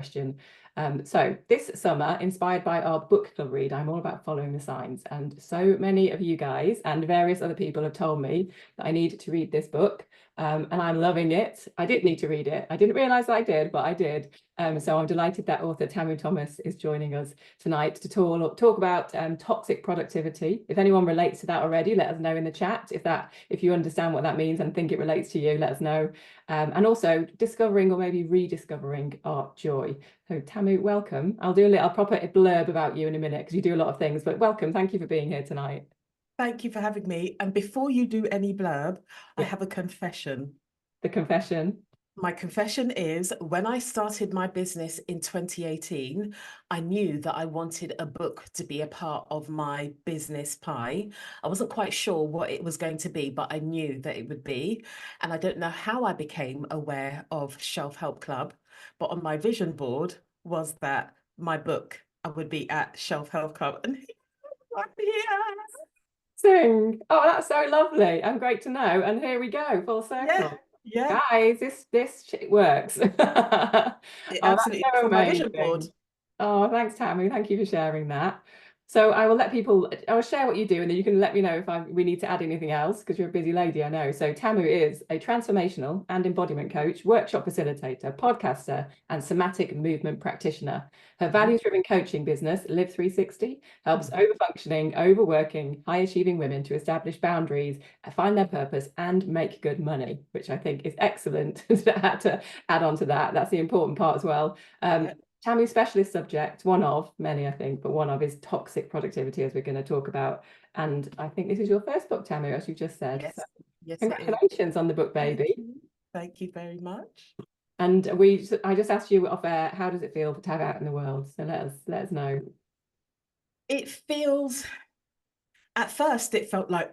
question. So this summer, inspired by our book club read, I'm all about following the signs. And so many of you guys and various other people have told me that I need to read this book. And I'm loving it. I did need to read it. I didn't realize I did, but I did. So I'm delighted that author Tamu Thomas is joining us tonight to talk about toxic productivity. If anyone relates to that already, let us know in the chat. If you understand what that means and think it relates to you, let us know. And also discovering or maybe rediscovering art joy. So Tamu, welcome. I'll do a proper blurb about you in a minute because you do a lot of things, but welcome. Thank you for being here tonight. Thank you for having me. And before you do any blurb, I have a confession. The confession. My confession is when I started my business in 2018, I knew that I wanted a book to be a part of my business pie. I wasn't quite sure what it was going to be, but I knew that it would be. And I don't know how I became aware of Shelf Help Club, but on my vision board was that my book would be at Shelf Help Club. And I'm here. Sing. Oh, that's so lovely and great to know. And here we go, full circle. Yeah. Guys, this shit works. It absolutely that's so for my vision board. amazing. Oh, thanks, Tamu. Thank you for sharing that. So I will share what you do, and then you can let me know if we need to add anything else because you're a busy lady, I know. So Tamu is a transformational and embodiment coach, workshop facilitator, podcaster, and somatic movement practitioner. Her values-driven coaching business, Live 360, helps overfunctioning, overworking, high-achieving women to establish boundaries, find their purpose, and make good money, which I think is excellent to add on to that. That's the important part as well. Tamu's specialist subject, one of many, I think, but one of is toxic productivity, as we're going to talk about. And I think this is your first book, Tamu, as you just said. Yes, so yes, congratulations on the book, baby. Thank you very much. And I just asked you off air, how does it feel to have out in the world? So let us know. It feels, at first it felt like,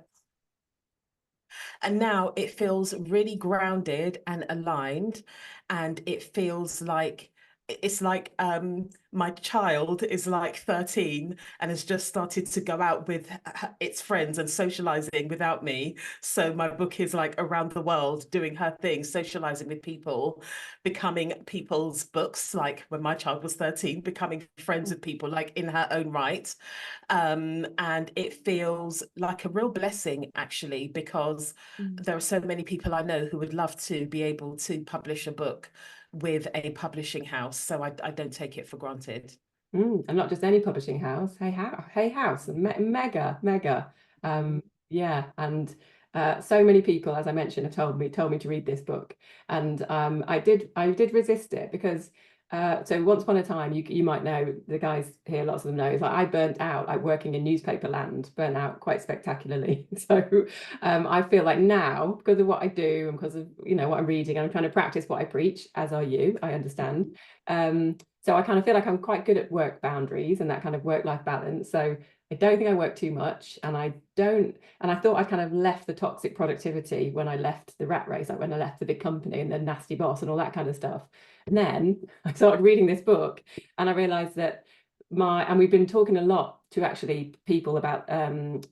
and now it feels really grounded and aligned, and it feels like it's like my child is like 13 and has just started to go out with its friends and socializing without me. So my book is like around the world doing her thing, socializing with people, becoming people's books, like when my child was 13, becoming friends with people like in her own right. And it feels like a real blessing, actually, because there are so many people I know who would love to be able to publish a book with a publishing house. So I don't take it for granted. And not just any publishing house. Hey House, mega. Yeah, and so many people, as I mentioned, have told me to read this book, and I did resist it because so once upon a time, you might know, the guys here, lots of them know, is like I burnt out, like working in newspaper land, burnt out quite spectacularly. So I feel like now, because of what I do and because of what I'm reading, I'm trying to practice what I preach, as are you, I understand. So I kind of feel like I'm quite good at work boundaries and that kind of work-life balance. So I don't think I work too much, and I thought I kind of left the toxic productivity when I left the rat race, like when I left the big company and the nasty boss and all that kind of stuff. And then I started reading this book and I realized that and we've been talking a lot to actually people about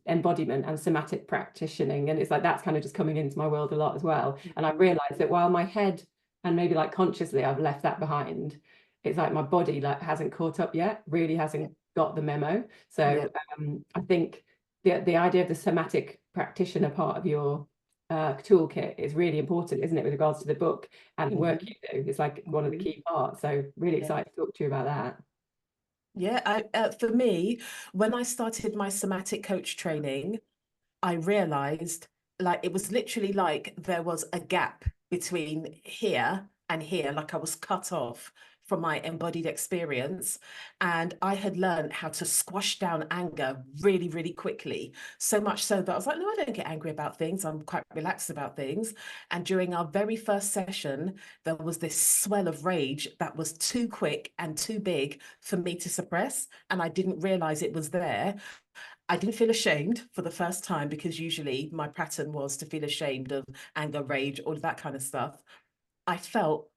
embodiment and somatic practitioning. And it's like, that's kind of just coming into my world a lot as well. And I realized that while my head and maybe like consciously I've left that behind, it's like my body like hasn't caught up yet, really hasn't got the memo. So I think the idea of the somatic practitioner part of your toolkit is really important, isn't it, with regards to the book and the work you do? It's like one of the key parts. So really excited to talk to you about that. Yeah, for me, when I started my somatic coach training, I realized like it was literally like there was a gap between here and here, like I was cut off from my embodied experience. And I had learned how to squash down anger really, really quickly. So much so that I was like, no, I don't get angry about things. I'm quite relaxed about things. And during our very first session, there was this swell of rage that was too quick and too big for me to suppress. And I didn't realize it was there. I didn't feel ashamed for the first time, because usually my pattern was to feel ashamed of anger, rage, all of that kind of stuff. I felt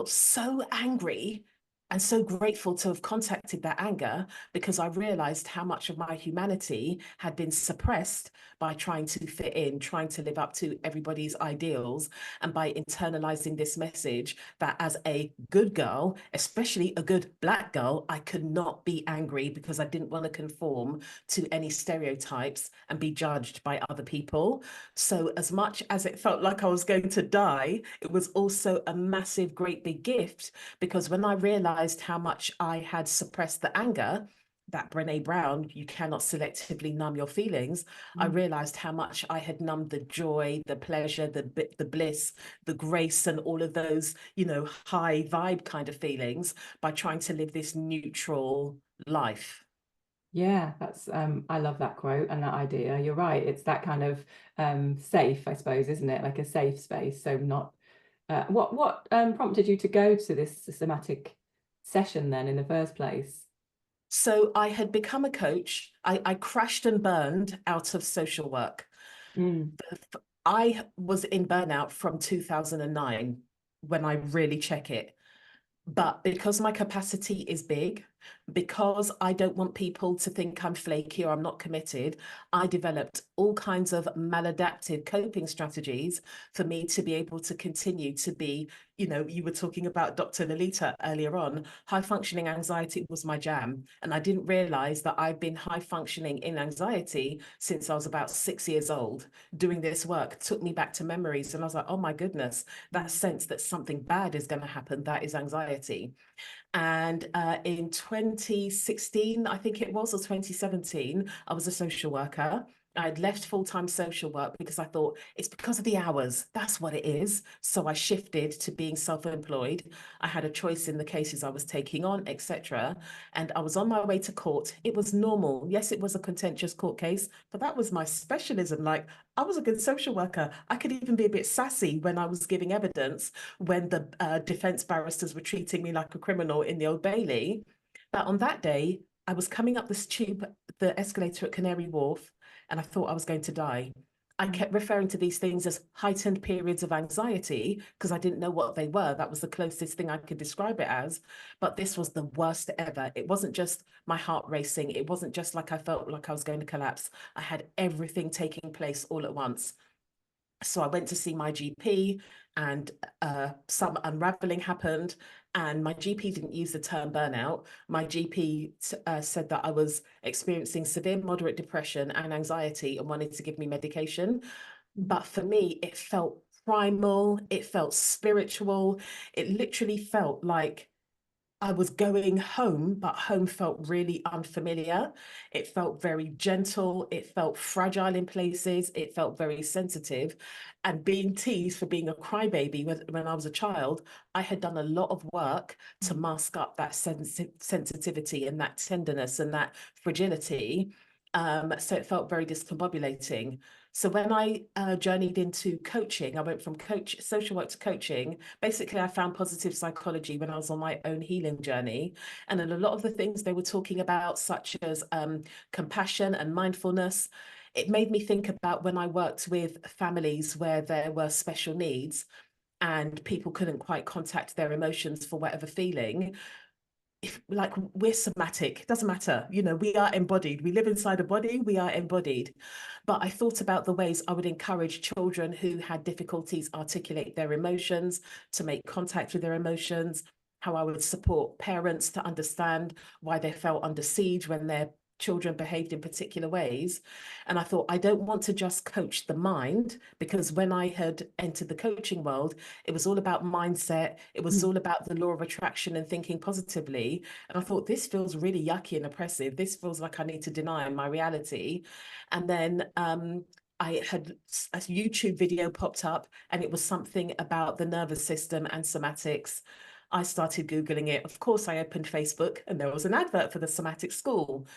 so angry and so grateful to have contacted that anger, because I realized how much of my humanity had been suppressed by trying to fit in, trying to live up to everybody's ideals, and by internalizing this message that as a good girl, especially a good Black girl, I could not be angry because I didn't want to conform to any stereotypes and be judged by other people. So as much as it felt like I was going to die, it was also a massive, great big gift, because when I realized how much I had suppressed the anger, that Brene Brown, you cannot selectively numb your feelings, I realized how much I had numbed the joy, the pleasure, the bliss, the grace, and all of those, high vibe kind of feelings by trying to live this neutral life. Yeah, that's I love that quote and that idea. You're right. It's that kind of safe, I suppose, isn't it? Like a safe space. So not what prompted you to go to this systematic session then in the first place? So I had become a coach. I crashed and burned out of social work. Mm. I was in burnout from 2009 when I really check it. But because my capacity is big, because I don't want people to think I'm flaky or I'm not committed, I developed all kinds of maladaptive coping strategies for me to be able to continue to be, you were talking about Dr. Lolita earlier on. High functioning anxiety was my jam. And I didn't realize that I've been high functioning in anxiety since I was about 6 years old. Doing this work took me back to memories. And I was like, oh my goodness, that sense that something bad is going to happen, that is anxiety. And in 2016, I think it was, or 2017, I was a social worker. I'd left full-time social work because I thought it's because of the hours. That's what it is. So I shifted to being self-employed. I had a choice in the cases I was taking on, etc. And I was on my way to court. It was normal. Yes, it was a contentious court case, but that was my specialism. Like, I was a good social worker. I could even be a bit sassy when I was giving evidence, when the defense barristers were treating me like a criminal in the Old Bailey. But on that day, I was coming up this tube, the escalator at Canary Wharf, and I thought I was going to die. I kept referring to these things as heightened periods of anxiety because I didn't know what they were. That was the closest thing I could describe it as. But this was the worst ever. It wasn't just my heart racing. It wasn't just like I felt like I was going to collapse. I had everything taking place all at once. So I went to see my GP, and some unraveling happened. And my GP didn't use the term burnout. My GP said that I was experiencing severe moderate depression and anxiety and wanted to give me medication. But for me, it felt primal, it felt spiritual. It literally felt like I was going home, but home felt really unfamiliar. It felt very gentle. It felt fragile in places. It felt very sensitive. And being teased for being a crybaby when I was a child, I had done a lot of work to mask up that sensitivity and that tenderness and that fragility. So it felt very discombobulating. So when I journeyed into coaching, I went from social work to coaching. Basically, I found positive psychology when I was on my own healing journey. And then a lot of the things they were talking about, such as compassion and mindfulness, it made me think about when I worked with families where there were special needs and people couldn't quite contact their emotions for whatever feeling. If, like, we're somatic, it doesn't matter, we are embodied, we live inside a body, we are embodied. But I thought about the ways I would encourage children who had difficulties articulate their emotions, to make contact with their emotions, how I would support parents to understand why they felt under siege when their children behaved in particular ways. And I thought, I don't want to just coach the mind, because when I had entered the coaching world, it was all about mindset. It was all about the law of attraction and thinking positively. And I thought, this feels really yucky and oppressive. This feels like I need to deny my reality. And then I had a YouTube video popped up, and it was something about the nervous system and somatics. I started Googling it. Of course, I opened Facebook, and there was an advert for the somatic school.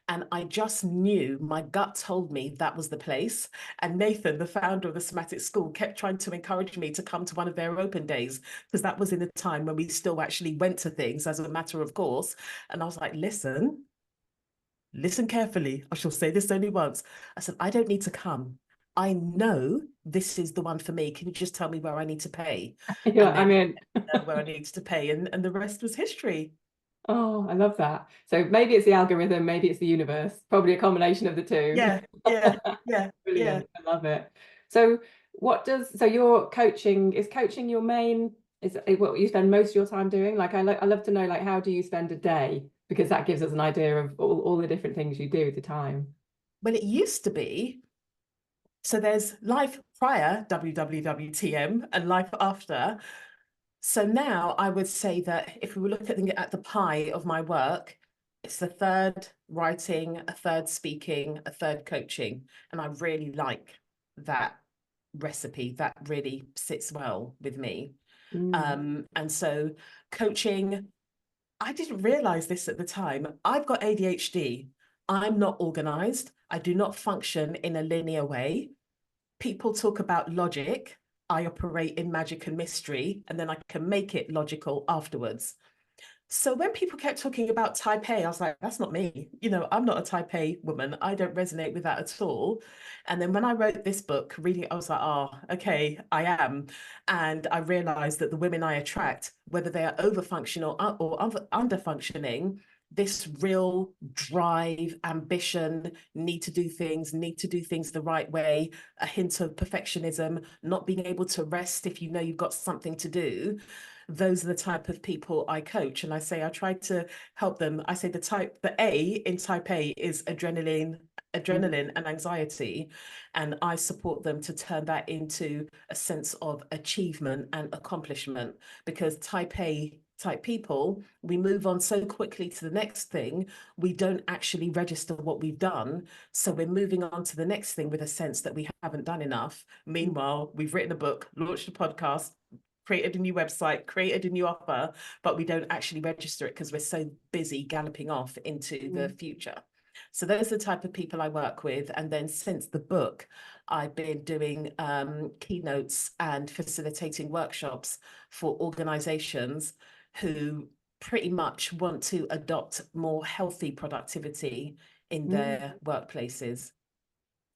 And I just knew, my gut told me that was the place. And Nathan, the founder of the Somatic School, kept trying to encourage me to come to one of their open days, because that was in a time when we still actually went to things as a matter of course. And I was like, listen carefully. I shall say this only once. I said, I don't need to come. I know this is the one for me. Can you just tell me where I need to pay? Yeah, And I then mean, where I needed to pay, and the rest was history. Oh, I love that. So maybe it's the algorithm, maybe it's the universe, probably a combination of the two. Yeah, yeah, yeah, yeah. Brilliant. I love it. So so your coaching, is coaching your main, is it what you spend most of your time doing? Like I love to know, like, how do you spend a day? Because that gives us an idea of all the different things you do with the time. Well, it used to be, so there's life prior WWWTM and life after. So now I would say that if we were looking at the pie of my work, it's a third writing, a third speaking, a third coaching. And I really like that recipe. That really sits well with me. Mm. And so coaching, I didn't realize this at the time. I've got ADHD. I'm not organized. I do not function in a linear way. People talk about logic. I operate in magic and mystery, and then I can make it logical afterwards. So when people kept talking about type A, I was like, that's not me. You know, I'm not a type A woman. I don't resonate with that at all. And then when I wrote this book, reading it, I was like, oh, okay, I am. And I realized that the women I attract, whether they are overfunctional or underfunctioning, this real drive, ambition, need to do things the right way, a hint of perfectionism, not being able to rest if you know you've got something to do. Those are the type of people I coach. And I say I try to help them. I say the A in type A is adrenaline and anxiety. And I support them to turn that into a sense of achievement and accomplishment, because type A type people, we move on so quickly to the next thing, we don't actually register what we've done. So we're moving on to the next thing with a sense that we haven't done enough. Meanwhile, we've written a book, launched a podcast, created a new website, created a new offer, but we don't actually register it because we're so busy galloping off into the future. So those are the type of people I work with. And then since the book, I've been doing keynotes and facilitating workshops for organizations who pretty much want to adopt more healthy productivity in Mm. their workplaces.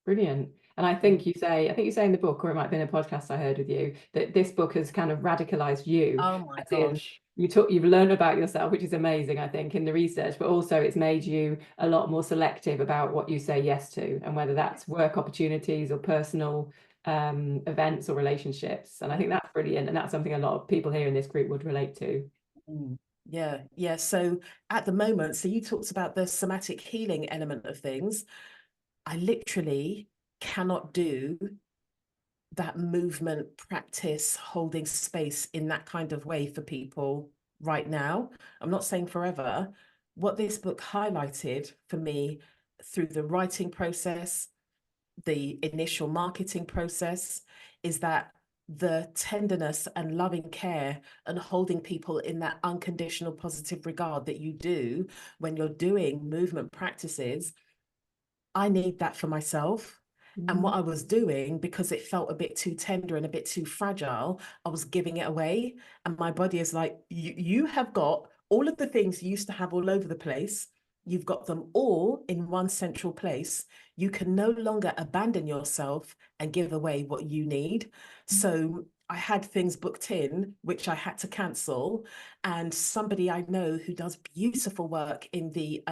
Brilliant. And I think you say in the book, or it might have been a podcast I heard with you, that this book has kind of radicalized you. Oh my As in, gosh. you've learned about yourself, which is amazing, I think, in the research, but also it's made you a lot more selective about what you say yes to, and whether that's work opportunities or personal events or relationships. And I think that's brilliant. And that's something a lot of people here in this group would relate to. Mm. Yeah, yeah. So at the moment, so you talked about the somatic healing element of things. I literally cannot do that movement practice, holding space in that kind of way for people right now. I'm not saying forever. What this book highlighted for me through the writing process, the initial marketing process, is that the tenderness and loving care and holding people in that unconditional positive regard that you do when you're doing movement practices, I need that for myself. And Mm. what I was doing, because it felt a bit too tender and a bit too fragile, I was giving it away. And my body is like, you have got all of the things you used to have all over the place. You've got them all in one central place. You can no longer abandon yourself and give away what you need. So I had things booked in, which I had to cancel. And somebody I know who does beautiful work in the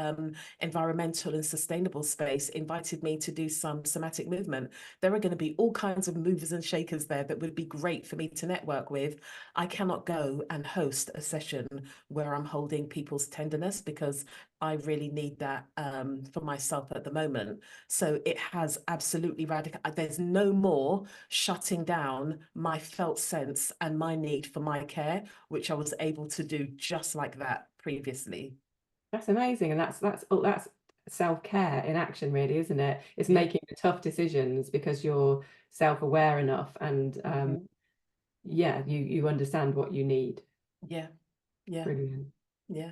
environmental and sustainable space invited me to do some somatic movement. There are going to be all kinds of movers and shakers there that would be great for me to network with. I cannot go and host a session where I'm holding people's tenderness, because I really need that for myself at the moment. So it has absolutely radical. There's no more shutting down my felt sense and my need for my care, which I was able to do just like that previously. That's amazing. And that's self-care in action, really, isn't it? It's Yeah. making the tough decisions because you're self-aware enough, and Mhm. yeah, you understand what you need. Yeah. Yeah. Brilliant. Yeah.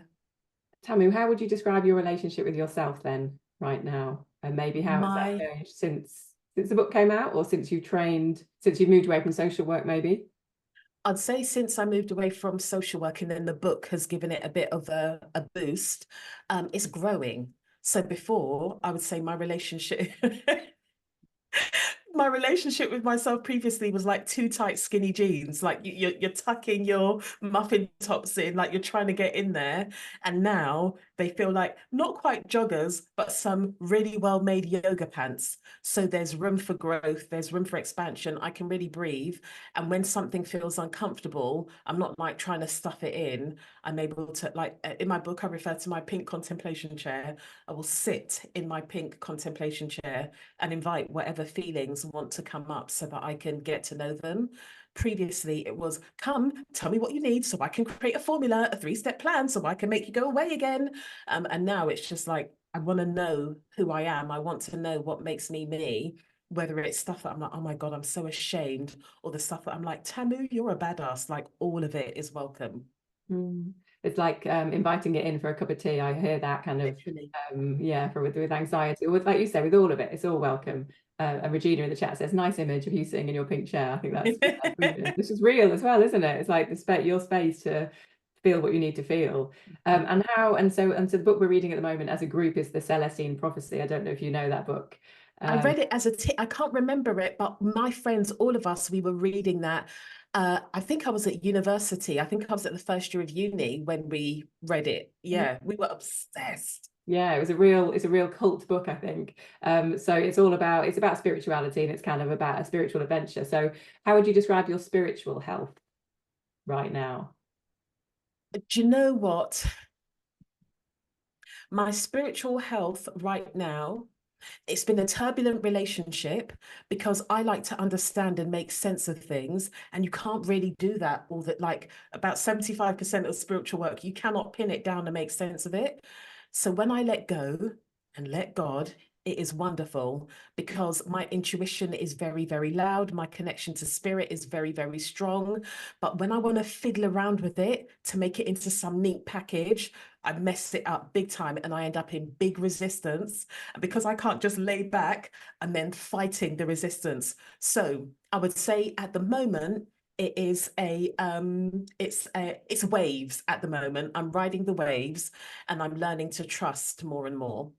Tamu, how would you describe your relationship with yourself then, right now? And maybe how has that My, changed since the book came out, or since you've moved away from social work, maybe? I'd say since I moved away from social work and then the book has given it a bit of a boost, it's growing. So before, I would say my relationship my relationship with myself previously was like too tight, skinny jeans. Like you're tucking your muffin tops in, like you're trying to get in there. And now they feel like not quite joggers, but some really well-made yoga pants. So there's room for growth, there's room for expansion. I can really breathe. And when something feels uncomfortable, I'm not like trying to stuff it in. I'm able to, like in my book, I refer to my pink contemplation chair. I will sit in my pink contemplation chair and invite whatever feelings want to come up so that I can get to know them. Previously, it was come, tell me what you need so I can create a formula, a 3-step plan so I can make you go away again. And now it's just like, I want to know who I am. I want to know what makes me me, whether it's stuff that I'm like, oh my God, I'm so ashamed, or the stuff that I'm like, Tamu, you're a badass. Like all of it is welcome. It's like inviting it in for a cup of tea. I hear that kind of yeah, for with anxiety, or with, like you say, with all of it, it's all welcome. And Regina in the chat says, nice image of you sitting in your pink chair. I think that's this is real as well, isn't it? It's like your space to feel what you need to feel. And so the book we're reading at the moment as a group is The Celestine Prophecy. I don't know if you know that book. I read it as I can't remember it, but my friends, all of us, we were reading that. I think I was at university. I think I was at the first year of uni when we read it. Yeah, we were obsessed. Yeah, it's a real cult book, I think. So it's about spirituality, and it's kind of about a spiritual adventure. So how would you describe your spiritual health right now? Do you know what? My spiritual health right now, it's been a turbulent relationship because I like to understand and make sense of things. And you can't really do that all that, like about 75% of spiritual work, you cannot pin it down to make sense of it. So when I let go and let God, it is wonderful because my intuition is very, very loud. My connection to spirit is very, very strong. But when I want to fiddle around with it to make it into some neat package, I mess it up big time and I end up in big resistance. And because I can't just lay back, and then fighting the resistance. So I would say at the moment, it's waves at the moment. I'm riding the waves and I'm learning to trust more and more.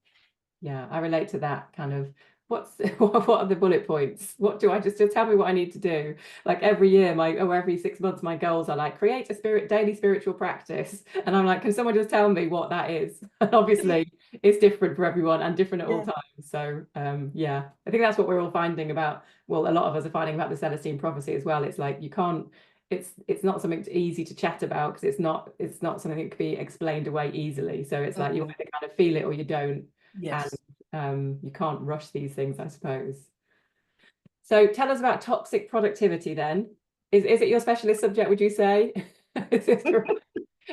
Yeah, I relate to that kind of what are the bullet points? What do I just tell me what I need to do? Like every year, every 6 months, my goals are like create a daily spiritual practice. And I'm like, can someone just tell me what that is? And obviously it's different for everyone and different at all times. So yeah, I think that's what we're all finding about, well, a lot of us are finding about the Celestine prophecy as well. It's like you can't, it's not something easy to chat about because it's not something that can be explained away easily. So it's like you either kind of feel it or you don't. Yes. And you can't rush these things, I suppose. So tell us about toxic productivity then. Is it your specialist subject, would you say? Is this correct?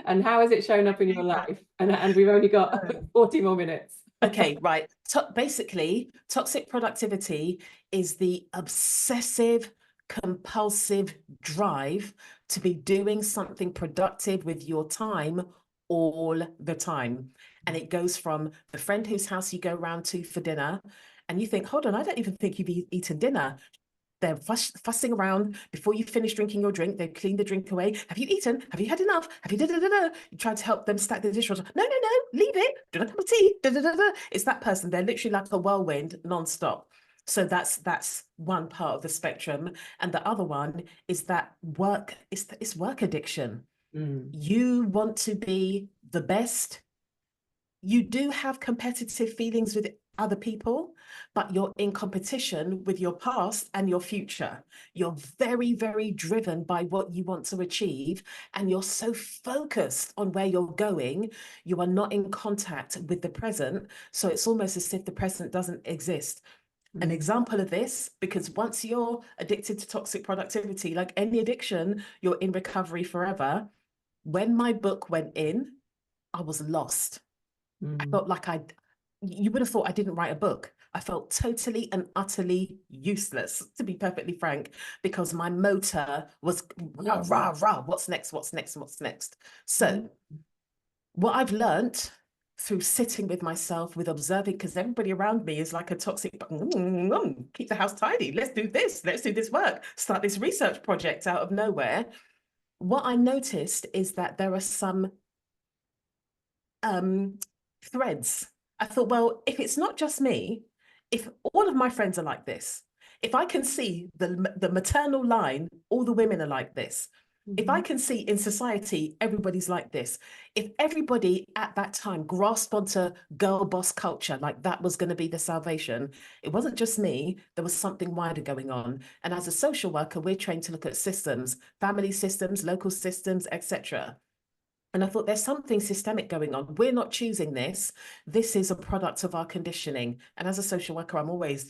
And how has it shown up in your life? And we've only got 40 more minutes. Okay, right. Basically, toxic productivity is the obsessive, compulsive drive to be doing something productive with your time all the time. And it goes from the friend whose house you go round to for dinner, and you think, hold on, I don't even think you've eaten dinner. They're fussing around before you finish drinking your drink. They clean the drink away. Have you eaten? Have you had enough? Have you da-da-da-da? You try to help them stack the dishwasher. No, no, no, leave it. Do a cup of tea. Da-da-da-da. It's that person. They're literally like a whirlwind nonstop. So that's one part of the spectrum. And the other one is that work, it's work addiction. You want to be the best. You do have competitive feelings with other people, but you're in competition with your past and your future. You're very, very driven by what you want to achieve, and you're so focused on where you're going, you are not in contact with the present. So it's almost as if the present doesn't exist. An example of this, because once you're addicted to toxic productivity, like any addiction, you're in recovery forever. When my book went in, I was lost. I felt like you would have thought I didn't write a book. I felt totally and utterly useless, to be perfectly frank, because my motor was rah, rah, rah, what's next, what's next, what's next. So what I've learned through sitting with myself, with observing, because everybody around me is like a toxic, keep the house tidy, let's do this work, start this research project out of nowhere. What I noticed is that there are some threads. I thought, well, if it's not just me, if all of my friends are like this, If I can see the maternal line, all the women are like this. If I can see in society, everybody's like this. If everybody at that time grasped onto girl boss culture, like that was going to be the salvation, it wasn't just me, there was something wider going on. And as a social worker, we're trained to look at systems, family systems, local systems, etc. And I thought there's something systemic going on. We're not choosing this. This is a product of our conditioning. And as a social worker, I'm always,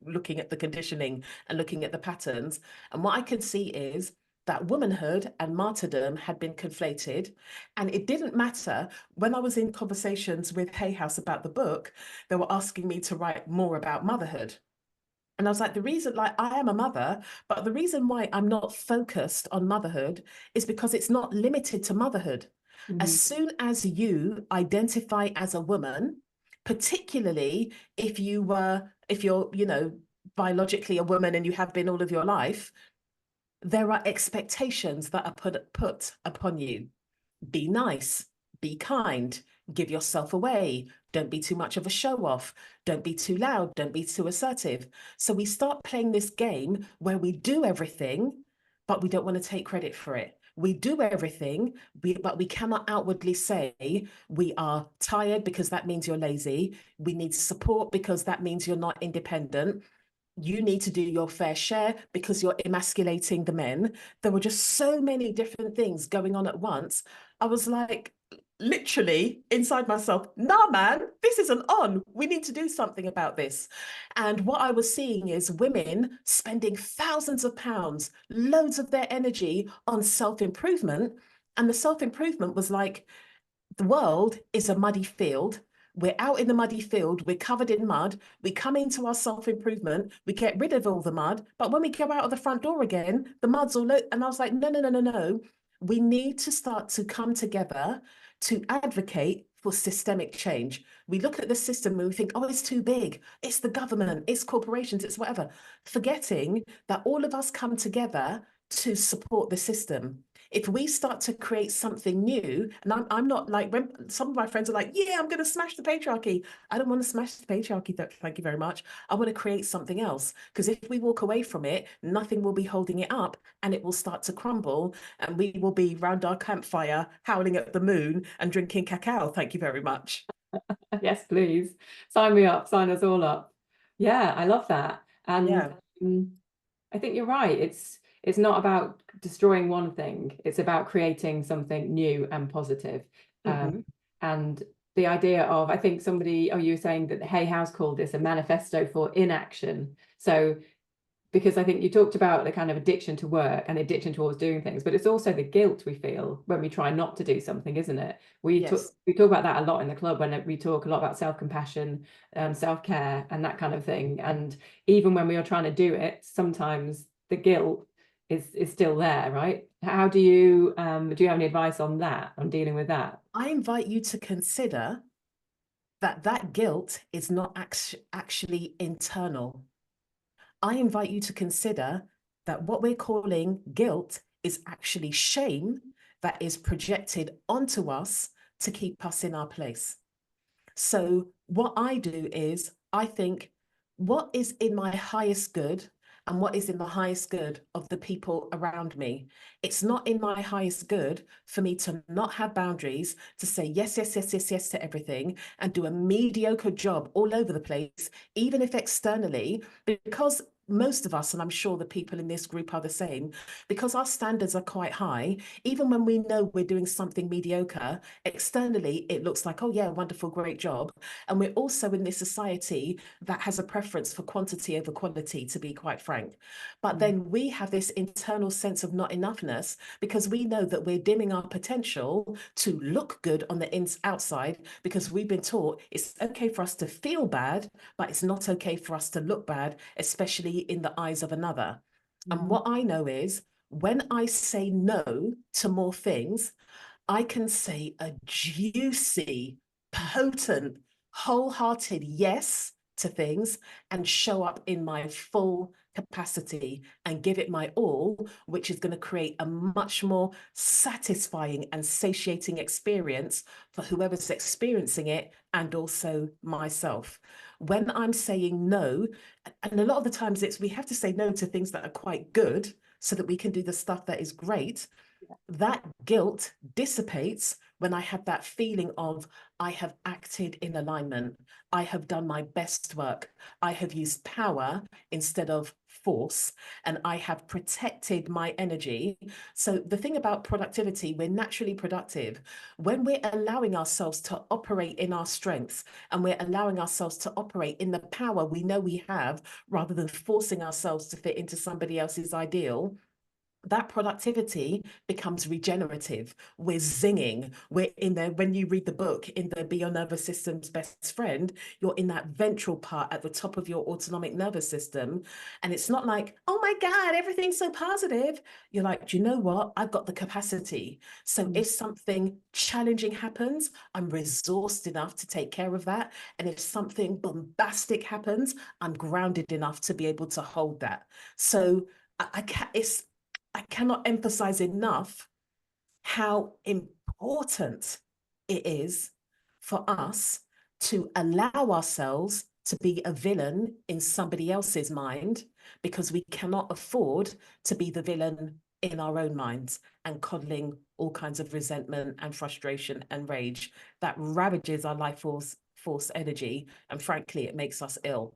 looking at the conditioning and looking at the patterns. And what I can see is that womanhood and martyrdom had been conflated. And it didn't matter when I was in conversations with Hay House about the book, they were asking me to write more about motherhood. And I was like, the reason, like, I am a mother, but the reason why I'm not focused on motherhood is because it's not limited to motherhood. As soon as you identify as a woman, particularly if you're, biologically a woman and you have been all of your life, there are expectations that are put upon you. Be nice, be kind, give yourself away, don't be too much of a show off, don't be too loud, don't be too assertive. So we start playing this game where we do everything, but we don't want to take credit for it. We do everything, but we cannot outwardly say we are tired because that means you're lazy. We need support because that means you're not independent. You need to do your fair share because you're emasculating the men. There were just so many different things going on at once. I was like, literally inside myself, nah, man, this isn't on. We need to do something about this. And what I was seeing is women spending thousands of pounds, loads of their energy on self-improvement. And the self-improvement was like, the world is a muddy field. We're out in the muddy field. We're covered in mud. We come into our self-improvement. We get rid of all the mud. But when we go out of the front door again, the mud's all and I was like, no, no, no, no, no. We need to start to come together to advocate for systemic change. We look at the system and we think, oh, it's too big. It's the government, it's corporations, it's whatever. Forgetting that all of us come together to support the system. If we start to create something new, and I'm not like, when some of my friends are like, yeah, I'm going to smash the patriarchy. I don't want to smash the patriarchy. Thank you very much. I want to create something else. Because if we walk away from it, nothing will be holding it up and it will start to crumble. And we will be round our campfire, howling at the moon and drinking cacao. Thank you very much. Yes, please. Sign me up, sign us all up. Yeah, I love that. And Yeah. I think you're right. It's not about destroying one thing. It's about creating something new and positive. And the idea of, I think somebody, you were saying that the Hay House called this a manifesto for inaction. So because I think you talked about the kind of addiction to work and addiction towards doing things, but it's also the guilt we feel when we try not to do something, isn't it? We talk about that a lot in the club when we talk a lot about self-compassion, self-care and that kind of thing. And even when we are trying to do it, sometimes the guilt is still there, right? How do you have any advice on that, on dealing with that? I invite you to consider that guilt is not actually internal. I invite you to consider that what we're calling guilt is actually shame that is projected onto us to keep us in our place. So what I do is I think, what is in my highest good and what is in the highest good of the people around me? It's not in my highest good for me to not have boundaries, to say yes, yes, yes, yes, yes to everything and do a mediocre job all over the place, even if externally, because most of us, and I'm sure the people in this group are the same, because our standards are quite high, even when we know we're doing something mediocre, externally, it looks like, oh yeah, wonderful, great job. And we're also in this society that has a preference for quantity over quality, to be quite frank. But then we have this internal sense of not enoughness because we know that we're dimming our potential to look good on the outside because we've been taught it's okay for us to feel bad, but it's not okay for us to look bad, especially in the eyes of another. And what I know is when I say no to more things, I can say a juicy, potent, wholehearted yes to things and show up in my full capacity and give it my all, which is going to create a much more satisfying and satiating experience for whoever's experiencing it and also myself. When I'm saying no, and a lot of the times we have to say no to things that are quite good so that we can do the stuff that is great. That guilt dissipates when I have that feeling of I have acted in alignment. I have done my best work. I have used power instead of force, and I have protected my energy. So the thing about productivity, we're naturally productive. When we're allowing ourselves to operate in our strengths and we're allowing ourselves to operate in the power we know we have, rather than forcing ourselves to fit into somebody else's ideal, that productivity becomes regenerative. We're zinging. We're in there. When you read the book, in the Be Your Nervous System's Best Friend, you're in that ventral part at the top of your autonomic nervous system. And it's not like, oh my God, everything's so positive. You're like, do you know what? I've got the capacity. So if something challenging happens, I'm resourced enough to take care of that. And if something bombastic happens, I'm grounded enough to be able to hold that. So I cannot emphasize enough how important it is for us to allow ourselves to be a villain in somebody else's mind, because we cannot afford to be the villain in our own minds and coddling all kinds of resentment and frustration and rage that ravages our life force energy. And frankly, it makes us ill.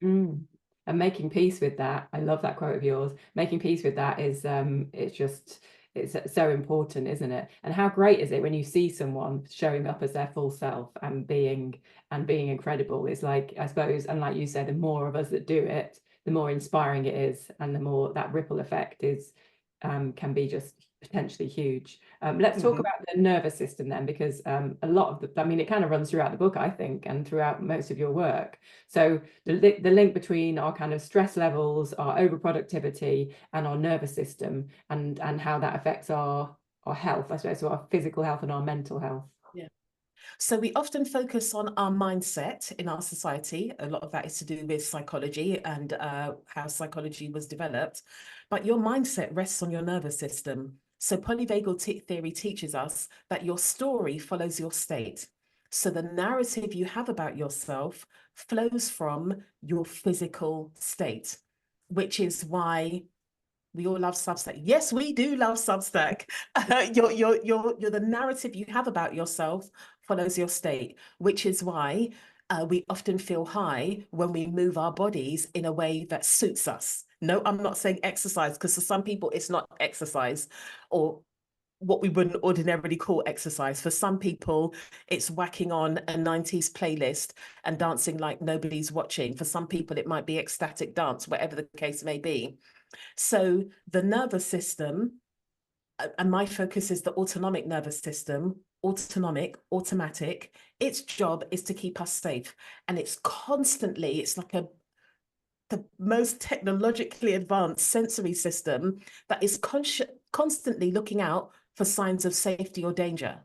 Mm. And making peace with that, I love that quote of yours. Making peace with that is it's so important, isn't it? And how great is it when you see someone showing up as their full self and being incredible? It's like, I suppose, and like you said, the more of us that do it, the more inspiring it is, and the more that ripple effect is can be just potentially huge. Let's talk about the nervous system then, because a lot of I mean, it kind of runs throughout the book, I think, and throughout most of your work. So the link between our kind of stress levels, our overproductivity, and our nervous system, and how that affects our health, I suppose, so our physical health and our mental health. Yeah. So we often focus on our mindset in our society. A lot of that is to do with psychology and how psychology was developed. But your mindset rests on your nervous system. So polyvagal theory teaches us that your story follows your state. So the narrative you have about yourself flows from your physical state, which is why we all love Substack. Yes, we do love Substack. The narrative you have about yourself follows your state, which is why we often feel high when we move our bodies in a way that suits us. No, I'm not saying exercise, because for some people it's not exercise, or what we wouldn't ordinarily call exercise. For some people, it's whacking on a 90s playlist and dancing like nobody's watching. For some people, it might be ecstatic dance, whatever the case may be. So the nervous system, and my focus is the autonomic nervous system, automatic, its job is to keep us safe. And it's like the most technologically advanced sensory system that is constantly looking out for signs of safety or danger.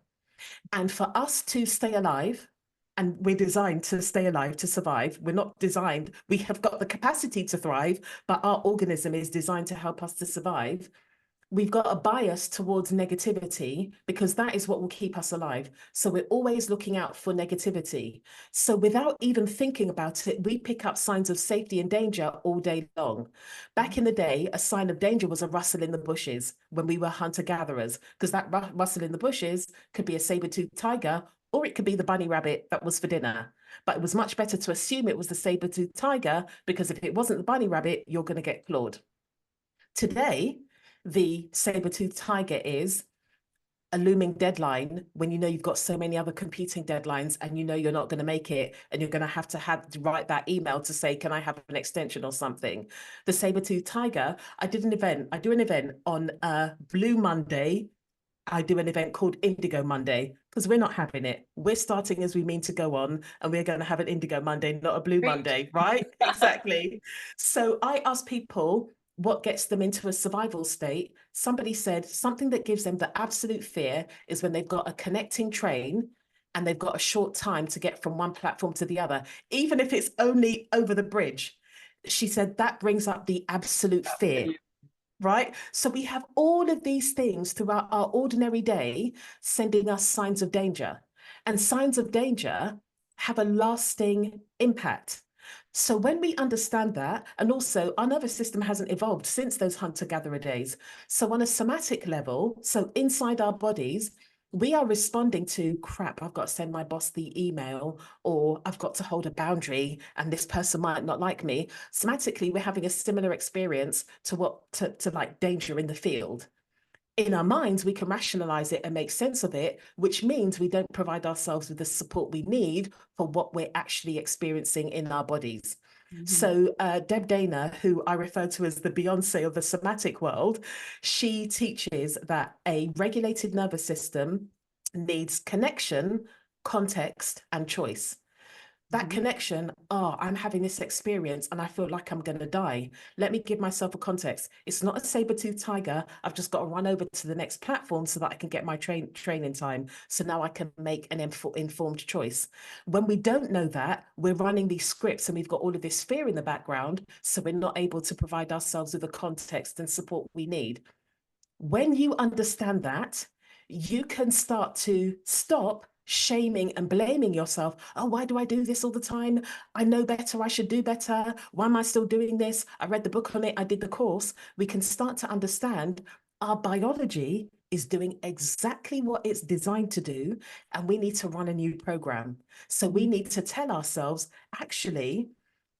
And for us to stay alive, and we're designed to stay alive, to survive. We're not designed, we have got the capacity to thrive, but our organism is designed to help us to survive. We've got a bias towards negativity because that is what will keep us alive. So we're always looking out for negativity. So without even thinking about it, we pick up signs of safety and danger all day long. Back in the day, a sign of danger was a rustle in the bushes when we were hunter-gatherers, because that rustle in the bushes could be a saber-toothed tiger, or it could be the bunny rabbit that was for dinner. But it was much better to assume it was the saber-toothed tiger, because if it wasn't the bunny rabbit, you're going to get clawed. Today, the saber-toothed tiger is a looming deadline when you know you've got so many other competing deadlines and you know you're not going to make it, and you're going to have to write that email to say, can I have an extension or something? The saber-toothed tiger, I do an event on Blue Monday. I do an event called Indigo Monday, because we're not having it. We're starting as we mean to go on, and we're going to have an Indigo Monday, not a Blue Monday, right? Exactly. So I ask people, what gets them into a survival state? Somebody said something that gives them the absolute fear is when they've got a connecting train and they've got a short time to get from one platform to the other, even if it's only over the bridge. she said that brings up the absolute fear. Right? So we have all of these things throughout our ordinary day sending us signs of danger. And signs of danger have a lasting impact. So when we understand that, and also our nervous system hasn't evolved since those hunter-gatherer days. So on a somatic level, so inside our bodies, we are responding to, crap, I've got to send my boss the email, or I've got to hold a boundary and this person might not like me. Somatically, we're having a similar experience to like danger in the field. In our minds, we can rationalize it and make sense of it, which means we don't provide ourselves with the support we need for what we're actually experiencing in our bodies. So Deb Dana, who I refer to as the Beyonce of the somatic world, she teaches that a regulated nervous system needs connection, context, and choice. That connection, oh, I'm having this experience and I feel like I'm going to die. Let me give myself a context. It's not a saber-toothed tiger. I've just got to run over to the next platform so that I can get my training time. So now I can make an informed choice. When we don't know that, we're running these scripts and we've got all of this fear in the background. So we're not able to provide ourselves with the context and support we need. When you understand that, you can start to stop shaming and blaming yourself. Oh, why do I do this all the time? I know better. I should do better. Why am I still doing this? I read the book on it. I did the course. We can start to understand our biology is doing exactly what it's designed to do, and we need to run a new program. So we need to tell ourselves, actually,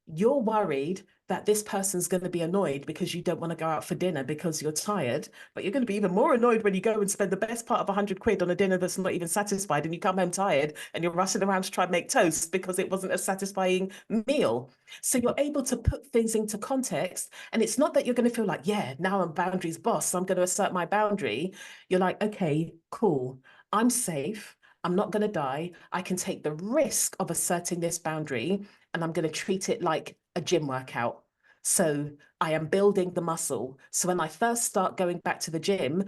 you're worried that this person's going to be annoyed because you don't want to go out for dinner because you're tired, but you're going to be even more annoyed when you go and spend the best part of 100 quid on a dinner that's not even satisfied, and you come home tired and you're rushing around to try and make toast because it wasn't a satisfying meal. So you're able to put things into context, and it's not that you're going to feel like, yeah, now I'm boundaries boss, so I'm going to assert my boundary. You're like, okay, cool, I'm safe, I'm not going to die, I can take the risk of asserting this boundary, and I'm going to treat it like a gym workout. So I am building the muscle. So when I first start going back to the gym,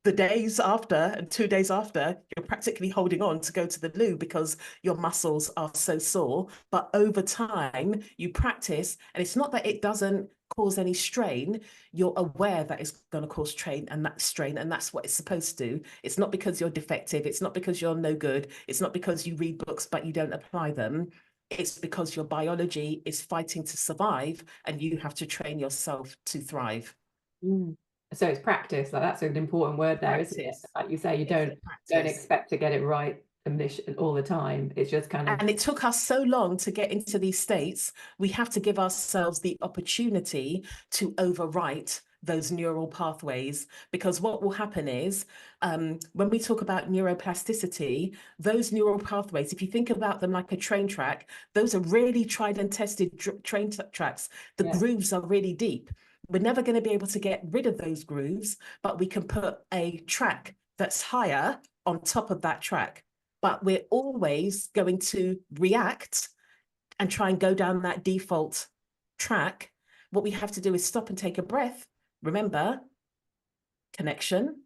the days after and 2 days after, you're practically holding on to go to the loo because your muscles are so sore. But over time, you practice, and it's not that it doesn't cause any strain. You're aware that it's going to cause strain, and that's what it's supposed to do. It's not because you're defective. It's not because you're no good. It's not because you read books but you don't apply them. It's because your biology is fighting to survive, and you have to train yourself to thrive. So it's practice. Like, that's an important word there, isn't it? Like you say, you don't expect to get it right all the time. It's just kind of. And it took us so long to get into these states. We have to give ourselves the opportunity to overwrite those neural pathways, because what will happen is, when we talk about neuroplasticity, those neural pathways, if you think about them like a train track, those are really tried and tested train tracks. The grooves are really deep. We're never going to be able to get rid of those grooves, but we can put a track that's higher on top of that track. But we're always going to react and try and go down that default track. What we have to do is stop and take a breath. Remember, connection,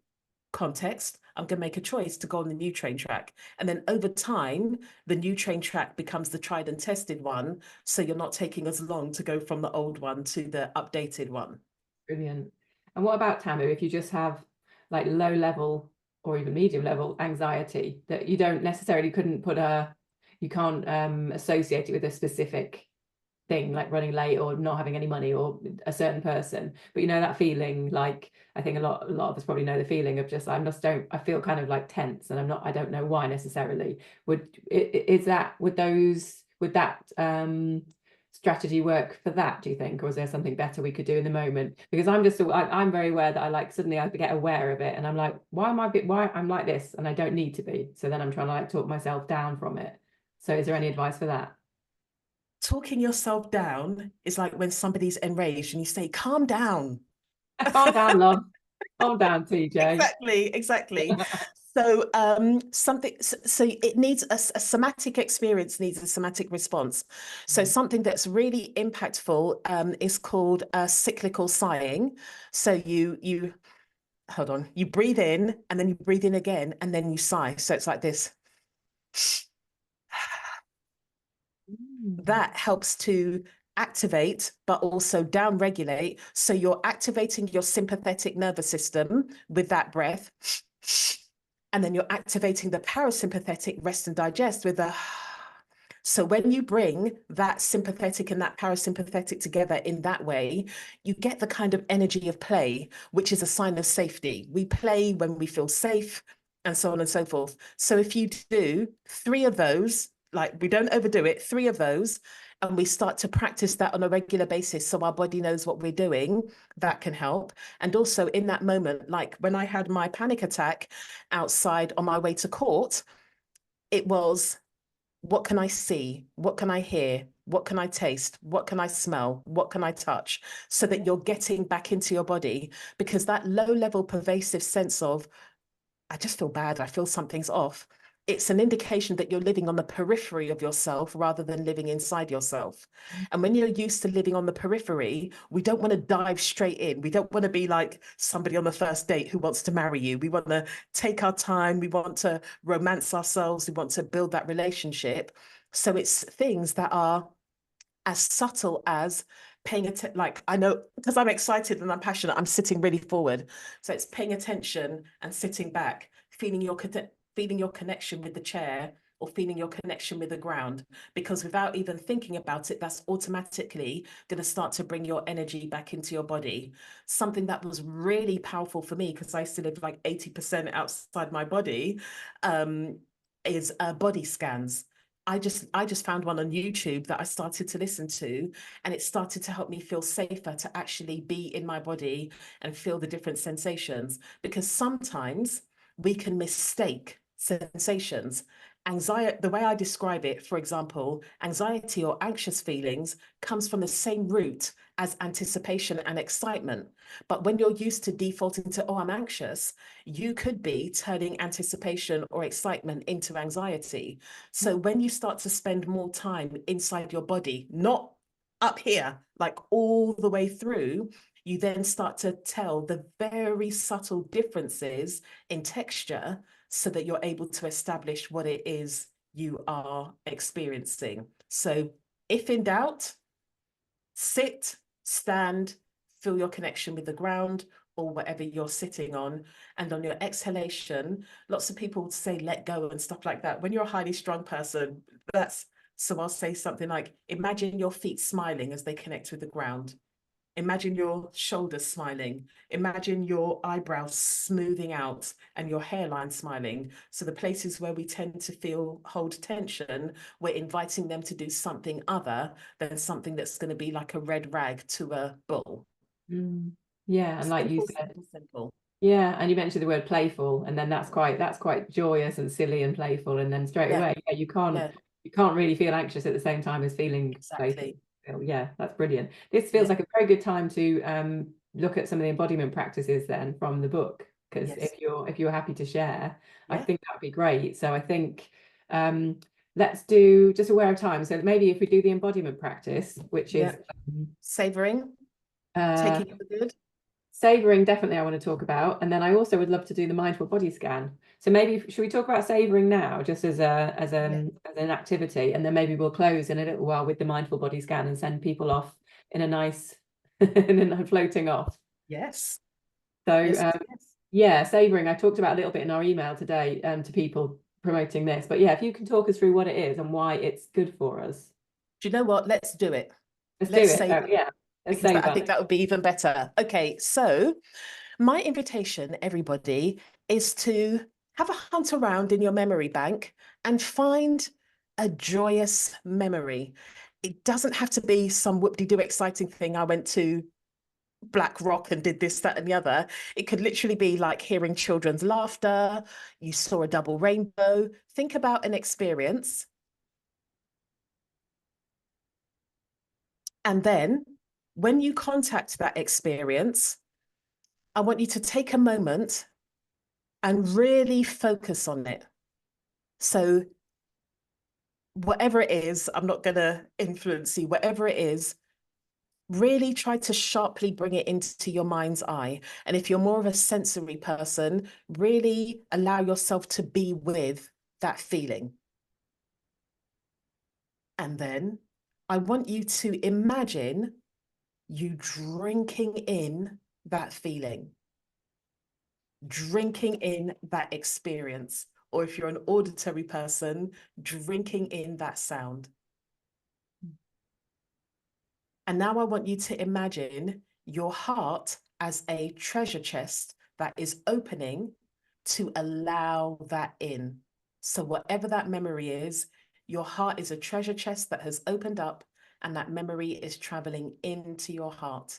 context. I'm going to make a choice to go on the new train track. And then over time, the new train track becomes the tried and tested one. So you're not taking as long to go from the old one to the updated one. Brilliant. And what about, Tamu, if you just have like low level or even medium level anxiety that you don't necessarily you can't associate it with a specific thing, like running late or not having any money or a certain person, but you know that feeling, like I think a lot of us probably know the feeling of just I feel kind of like tense, and I don't know why necessarily. Would that strategy work for that, do you think, or is there something better we could do in the moment? Because I'm very aware that suddenly I get aware of it, and I'm like, why I'm like this, and I don't need to be. So then I'm trying to like talk myself down from it. So is there any advice for that? Talking yourself down is like when somebody's enraged and you say, calm down. Calm down, love. Calm down, TJ. Exactly. So so it needs a somatic experience, needs a somatic response. So something that's really impactful is called cyclical sighing. So you hold on, you breathe in and then you breathe in again and then you sigh. So it's like this. That helps to activate, but also down regulate. So you're activating your sympathetic nervous system with that breath. And then you're activating the parasympathetic rest and digest with a. So when you bring that sympathetic and that parasympathetic together in that way, you get the kind of energy of play, which is a sign of safety. We play when we feel safe, and so on and so forth. So if you do 3 of those, like we don't overdo it, 3 of those, and we start to practice that on a regular basis so our body knows what we're doing, that can help. And also in that moment, like when I had my panic attack outside on my way to court, it was, what can I see? What can I hear? What can I taste? What can I smell? What can I touch? So that you're getting back into your body, because that low level pervasive sense of, I just feel bad, I feel something's off, it's an indication that you're living on the periphery of yourself rather than living inside yourself. And when you're used to living on the periphery, we don't want to dive straight in. We don't want to be like somebody on the first date who wants to marry you. We want to take our time. We want to romance ourselves. We want to build that relationship. So it's things that are as subtle as paying attention. Like, I know, because I'm excited and I'm passionate, I'm sitting really forward. So it's paying attention and sitting back, feeling your connection with the chair, or feeling your connection with the ground, because without even thinking about it, that's automatically going to start to bring your energy back into your body. Something that was really powerful for me, because I used to live like 80% outside my body, is body scans. I just found one on YouTube that I started to listen to, and it started to help me feel safer to actually be in my body and feel the different sensations, because sometimes we can mistake sensations. Anxiety, the way I describe it, for example, anxiety or anxious feelings comes from the same root as anticipation and excitement. But when you're used to defaulting to, oh, I'm anxious, you could be turning anticipation or excitement into anxiety. So when you start to spend more time inside your body, not up here, like all the way through, you then start to tell the very subtle differences in texture so that you're able to establish what it is you are experiencing. So if in doubt, sit, stand, feel your connection with the ground or whatever you're sitting on. And on your exhalation, lots of people say let go and stuff like that. When you're a highly strung person, so I'll say something like, imagine your feet smiling as they connect with the ground. Imagine your shoulders smiling. Imagine your eyebrows smoothing out and your hairline smiling. So the places where we tend to hold tension, we're inviting them to do something other than something that's going to be like a red rag to a bull. Yeah, and like you Simple, said, simple, simple. yeah, and you mentioned the word playful, and then that's quite joyous and silly and playful, and then straight Yeah, away, yeah, yeah, you can't really feel anxious at the same time as feeling playful. exactly. Yeah, that's brilliant. This feels Yeah, like a very good time to look at some of the embodiment practices then from the book, because yes, if you're happy to share, I yeah, think that would be great. So I think let's do, just aware of time. So maybe if we do the embodiment practice, which yeah. is Savoring, uh, taking in the good. savoring, definitely I want to talk about, and then I also would love to do the mindful body scan. So maybe should we talk about savoring now, just as Yeah, as an activity, and then maybe we'll close in a little while with the mindful body scan and send people off in a nice floating off. yes, So yes, yes, yes. yeah, savoring, I talked about a little bit in our email today to people promoting this, but yeah, if you can talk us through what it is and why it's good for us. Do you know what? Let's do it. Let's do Let's it. save, Yeah, let's because I savor. think that would be even better. Okay, so my invitation, everybody, is to have a hunt around in your memory bank and find a joyous memory. It doesn't have to be some whoop-de-doo exciting thing. I went to Black Rock and did this, that, and the other. It could literally be like hearing children's laughter. You saw a double rainbow. Think about an experience. And then when you contact that experience, I want you to take a moment and really focus on it. So whatever it is, I'm not going to influence you, whatever it is, really try to sharply bring it into your mind's eye. And if you're more of a sensory person, really allow yourself to be with that feeling. And then I want you to imagine you drinking in that feeling, drinking in that experience, or if you're an auditory person, drinking in that sound. And now I want you to imagine your heart as a treasure chest that is opening to allow that in. So whatever that memory is, your heart is a treasure chest that has opened up, and that memory is traveling into your heart.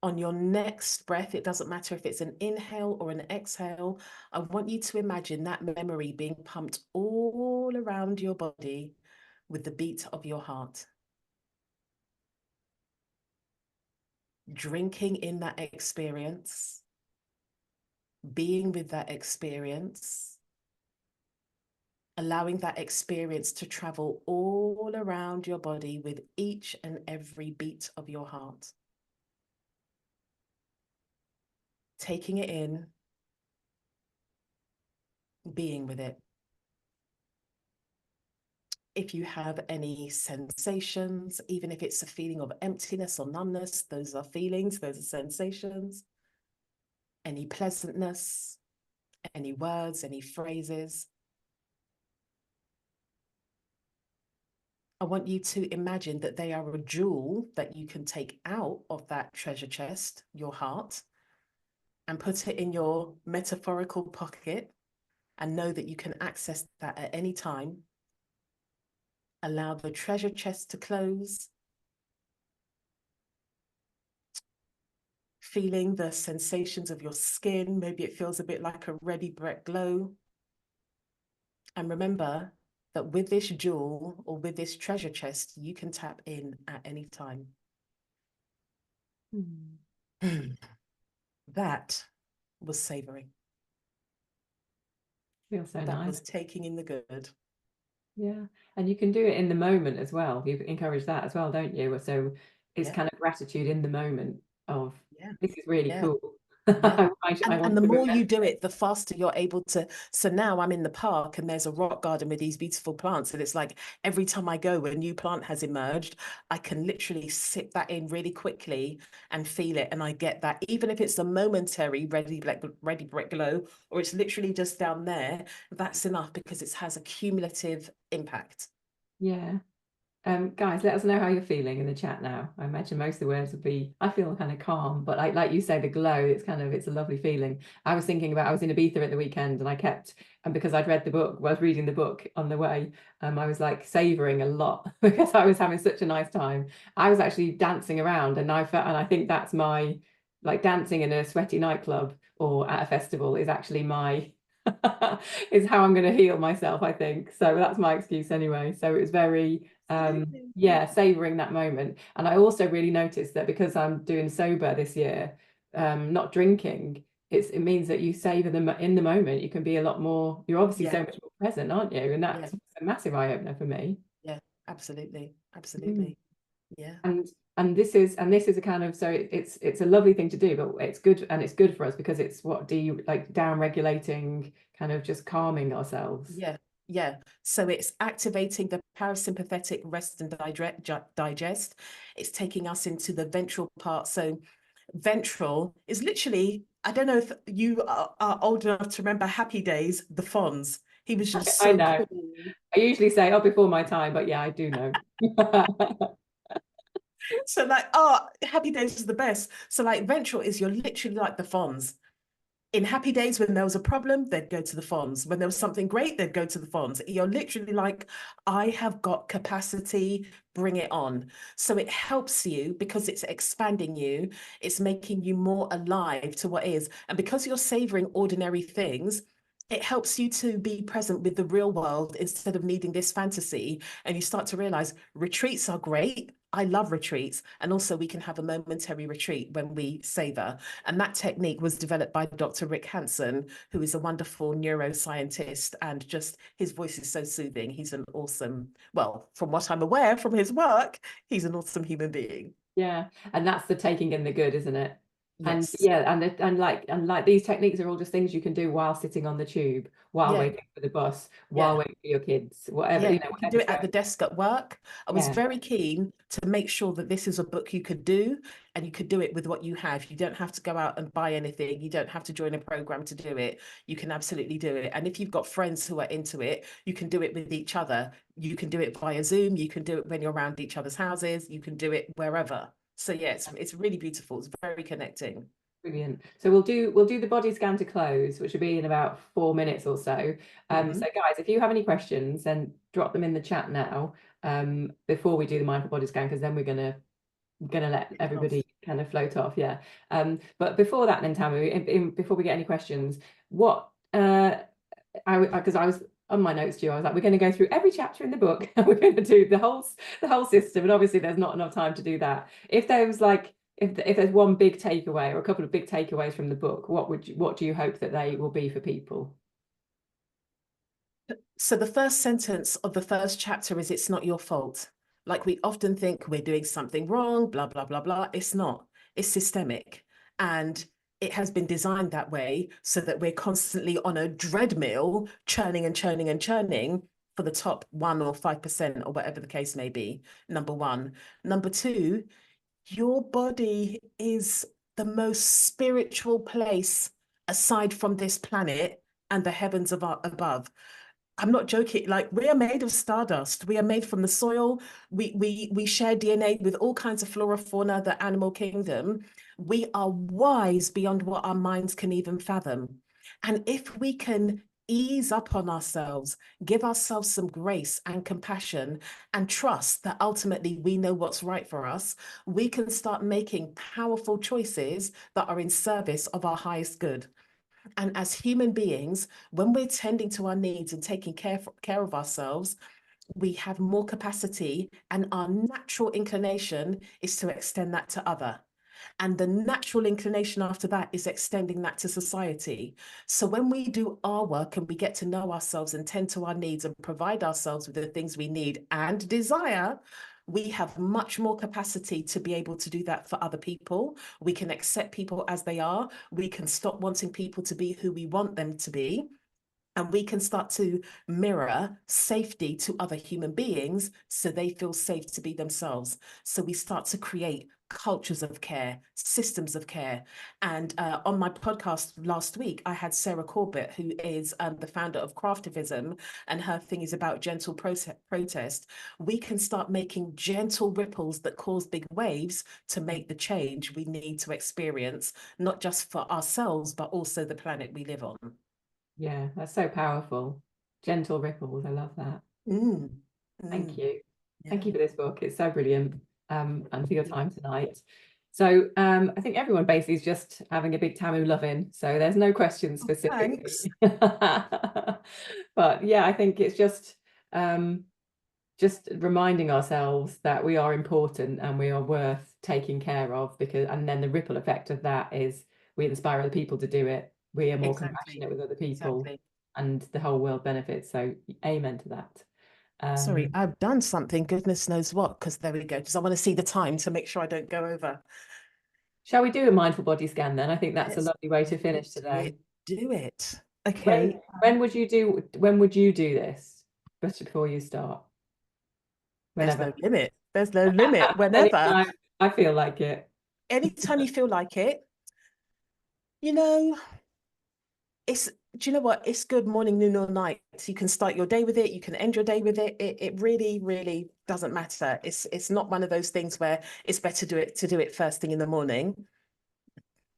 On your next breath, it doesn't matter if it's an inhale or an exhale, I want you to imagine that memory being pumped all around your body with the beat of your heart. Drinking in that experience, being with that experience, allowing that experience to travel all around your body with each and every beat of your heart. Taking it in, being with it. If you have any sensations, even if it's a feeling of emptiness or numbness, those are feelings, those are sensations. Any pleasantness, any words, any phrases. I want you to imagine that they are a jewel that you can take out of that treasure chest, your heart, and put it in your metaphorical pocket, and know that you can access that at any time. Allow the treasure chest to close. Feeling the sensations of your skin. Maybe it feels a bit like a ready brick glow. And remember that with this jewel or with this treasure chest, you can tap in at any time. That was savoring. Feels so That nice. was taking in the good. Yeah. And you can do it in the moment as well. You encourage that as well, don't you? So it's kind of gratitude in the moment of this is really cool. Yeah. I want And the to more remember. you do it, the faster you're able to. So now I'm in the park and there's a rock garden with these beautiful plants. And it's like every time I go, a new plant has emerged, I can literally sit that in really quickly and feel it. And I get that, even if it's a momentary ready brick glow, or it's literally just down there, that's enough because it has a cumulative impact. Yeah. Guys, let us know how you're feeling in the chat now. I imagine most of the words would be, I feel kind of calm, but like you say, the glow, it's a lovely feeling. I was thinking about, I was in Ibiza at the weekend and and because I'd read the book, I was reading the book on the way, I was like savoring a lot because I was having such a nice time. I was actually dancing around and I think that's my, like dancing in a sweaty nightclub or at a festival is actually my, is how I'm going to heal myself, I think. So that's my excuse anyway. So it was very, yeah, savoring that moment. And I also really noticed that because I'm doing sober this year, not drinking, it means that you savor them in the moment. You can be a lot more, you're obviously so much more present, aren't you? And that's a massive eye-opener for me. Yeah, absolutely. Absolutely. Yeah. And this is a kind of, so it's a lovely thing to do, but it's good for us because it's like down regulating, kind of just calming ourselves. Yeah. So it's activating the parasympathetic rest and digest. It's taking us into the ventral part. So ventral is literally, I don't know if you are old enough to remember Happy Days, the Fonz. He was just I so know. cool. I usually say, oh, before my time, but yeah, I do know. So like, Happy Days is the best. So like ventral is you're literally like the Fonz. In Happy Days, when there was a problem, they'd go to the Fonz. When there was something great, they'd go to the Fonz. You're literally like, I have got capacity, bring it on. So it helps you because it's expanding you. It's making you more alive to what is. And because you're savoring ordinary things, it helps you to be present with the real world instead of needing this fantasy. And you start to realize retreats are great. I love retreats. And also we can have a momentary retreat when we savor. And that technique was developed by Dr. Rick Hanson, who is a wonderful neuroscientist, and just his voice is so soothing. He's an awesome, well, from what I'm aware from his work, he's an awesome human being. Yeah. And that's the taking in the good, isn't it? And Yes. yeah, and like these techniques are all just things you can do while sitting on the tube, while Yeah. waiting for the bus, while Yeah. waiting for your kids, whatever, Yeah, you know, you can do whatever's it at going. the desk at work. I was Yeah, very keen to make sure that this is a book you could do, and you could do it with what you have. You don't have to go out and buy anything. You don't have to join a program to do it. You can absolutely do it. And if you've got friends who are into it, you can do it with each other. You can do it via Zoom. You can do it when you're around each other's houses. You can do it wherever. So yeah, it's really beautiful. It's very connecting. brilliant. So we'll do the body scan to close, which will be in about 4 minutes or so. So Mhm. guys, if you have any questions, then drop them in the chat now, before we do the mindful body scan, because then we're gonna let everybody kind of float off. Yeah. But before that, then Tamu, before we get any questions, what because I was on my notes to you, I was like, we're going to go through every chapter in the book and we're going to do the whole system, and obviously there's not enough time to do that. If there was like, if there's one big takeaway or a couple of big takeaways from the book, what do you hope that they will be for people? So the first sentence of the first chapter is it's not your fault. Like we often think we're doing something wrong, blah, blah, blah, blah. It's not. It's systemic. And it has been designed that way so that we're constantly on a treadmill, churning and churning and churning for the top 1 or 5% or whatever the case may be. Number one. Number two, your body is the most spiritual place aside from this planet and the heavens above. I'm not joking. Like we are made of stardust. We are made from the soil. We share DNA with all kinds of flora, fauna, the animal kingdom. We are wise beyond what our minds can even fathom. And if we can ease up on ourselves, give ourselves some grace and compassion, and trust that ultimately we know what's right for us, we can start making powerful choices that are in service of our highest good. And as human beings, when we're tending to our needs and taking care of ourselves, we have more capacity, and our natural inclination is to extend that to other. And the natural inclination after that is extending that to society. So when we do our work and we get to know ourselves and tend to our needs and provide ourselves with the things we need and desire, we have much more capacity to be able to do that for other people. We can accept people as they are. We can stop wanting people to be who we want them to be. And we can start to mirror safety to other human beings so they feel safe to be themselves. So we start to create cultures of care, systems of care. And on my podcast last week, I had Sarah Corbett, who is the founder of Craftivism, and her thing is about gentle protest. We can start making gentle ripples that cause big waves to make the change we need to experience, not just for ourselves, but also the planet we live on. Yeah, that's so powerful. Gentle ripples. I love that. Mm, Thank mm, you. Thank you yeah. for this book. It's so brilliant. And for your time tonight. So I think everyone basically is just having a big Tamu loving. So there's no questions Oh, thanks. specifically. But yeah, I think it's just reminding ourselves that we are important and we are worth taking care of, because and then the ripple effect of that is we inspire other people to do it. We are more Exactly. compassionate with other people Exactly. and the whole world benefits. So amen to that. Sorry, Um, I've done something, goodness knows what, because there we go. Because I want to see the time to make sure I don't go over. Shall we do a mindful body scan then? I think that's a Let's lovely way to do finish today. it. Do it. When Okay. when would you do this? Just before you start. There's Whenever. no limit. There's no limit. Whenever, Anytime I feel like it. anytime you feel like it, you know, it's, do you know what? It's good morning, noon, or night. You can start your day with it. You can end your day with it. It really, really doesn't matter. It's not one of those things where it's better to do it first thing in the morning.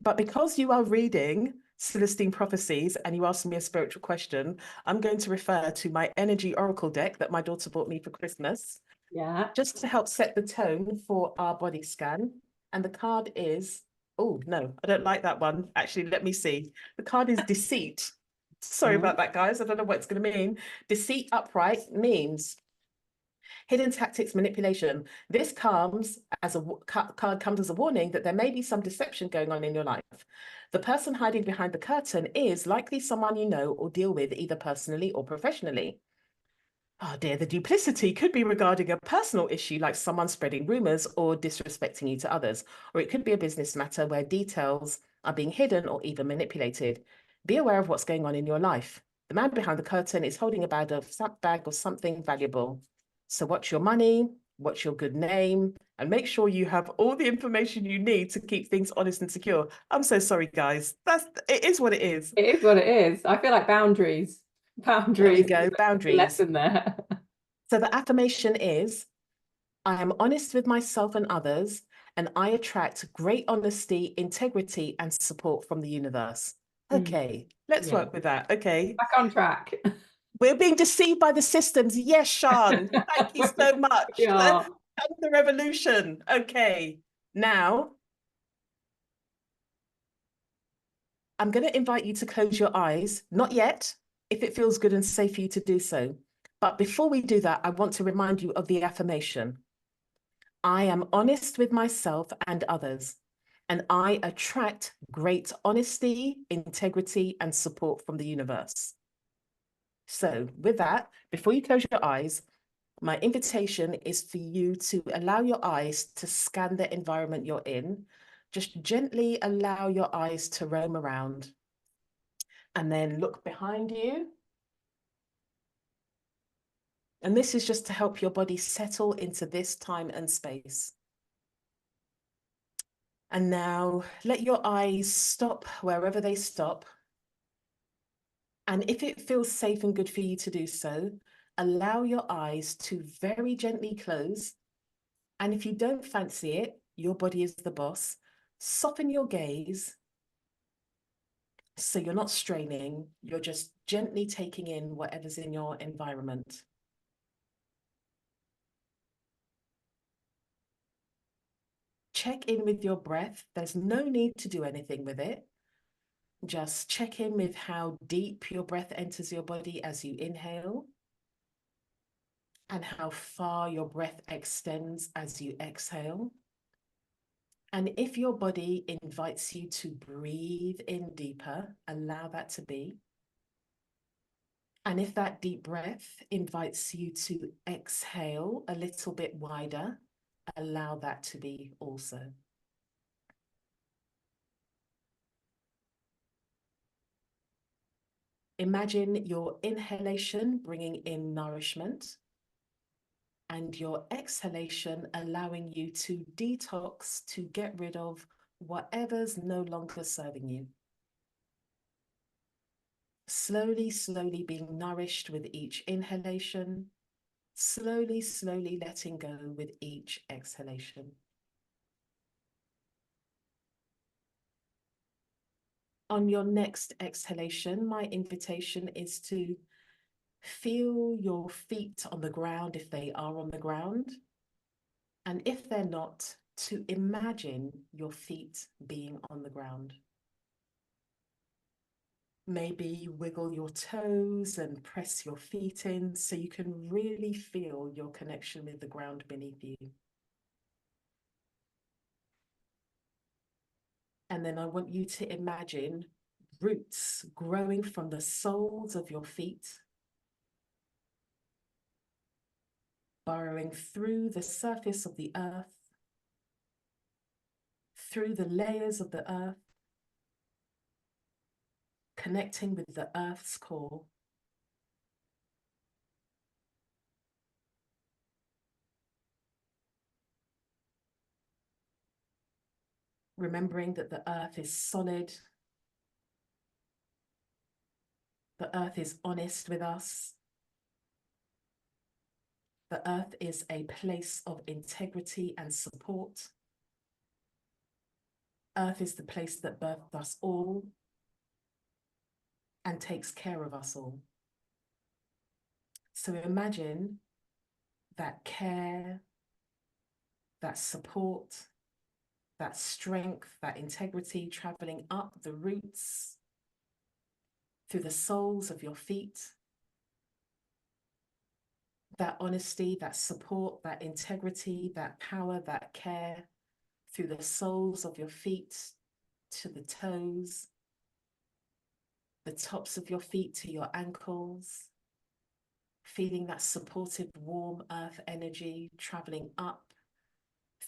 But because you are reading Celestine Prophecies and you asked me a spiritual question, I'm going to refer to my energy oracle deck that my daughter bought me for Christmas, Yeah. just to help set the tone for our body scan. And the card is, oh, no, I don't like that one. Actually, let me see. The card is Deceit. Sorry Mm. about that, guys. I don't know what it's going to mean. Deceit upright means hidden tactics manipulation. This comes as a card comes as a warning that there may be some deception going on in your life. The person hiding behind the curtain is likely someone you know or deal with either personally or professionally. Oh dear, the duplicity could be regarding a personal issue like someone spreading rumors or disrespecting you to others, or it could be a business matter where details are being hidden or even manipulated. Be aware of what's going on in your life. The man behind the curtain is holding a bag of something valuable. So watch your money, watch your good name, and make sure you have all the information you need to keep things honest and secure. I'm so sorry, guys. It is what it is. It is what it is. I feel like boundaries. There we Boundaries is go, the boundaries. lesson there. So the affirmation is, I am honest with myself and others, and I attract great honesty, integrity, and support from the universe. Mm, Okay, let's yeah. work with that. Okay. Back on track. We're being deceived by the systems. Yes, Sean. Thank you so much. Yeah. Let's have the revolution. Okay. Now, I'm going to invite you to close your eyes. Not yet, if it feels good and safe for you to do so. But before we do that, I want to remind you of the affirmation. I am honest with myself and others, and I attract great honesty, integrity, and support from the universe. So, with that, before you close your eyes, my invitation is for you to allow your eyes to scan the environment you're in. Just gently allow your eyes to roam around, and then look behind you. And this is just to help your body settle into this time and space. And now let your eyes stop wherever they stop. And if it feels safe and good for you to do so, allow your eyes to very gently close. And if you don't fancy it, your body is the boss. Soften your gaze so you're not straining, you're just gently taking in whatever's in your environment. Check in with your breath. There's no need to do anything with it. Just check in with how deep your breath enters your body as you inhale and how far your breath extends as you exhale. And if your body invites you to breathe in deeper, allow that to be. And if that deep breath invites you to exhale a little bit wider, allow that to be also. Imagine your inhalation bringing in nourishment and your exhalation allowing you to detox, to get rid of whatever's no longer serving you. Slowly, slowly being nourished with each inhalation, slowly, slowly letting go with each exhalation. On your next exhalation, my invitation is to feel your feet on the ground if they are on the ground. And if they're not, to imagine your feet being on the ground. Maybe wiggle your toes and press your feet in so you can really feel your connection with the ground beneath you. And then I want you to imagine roots growing from the soles of your feet, burrowing through the surface of the earth, through the layers of the earth, connecting with the earth's core. Remembering that the earth is solid, the earth is honest with us, the earth is a place of integrity and support. Earth is the place that birthed us all and takes care of us all. So imagine that care, that support, that strength, that integrity traveling up the roots, through the soles of your feet, that honesty, that support, that integrity, that power, that care, through the soles of your feet to the toes, the tops of your feet to your ankles, feeling that supportive, warm earth energy traveling up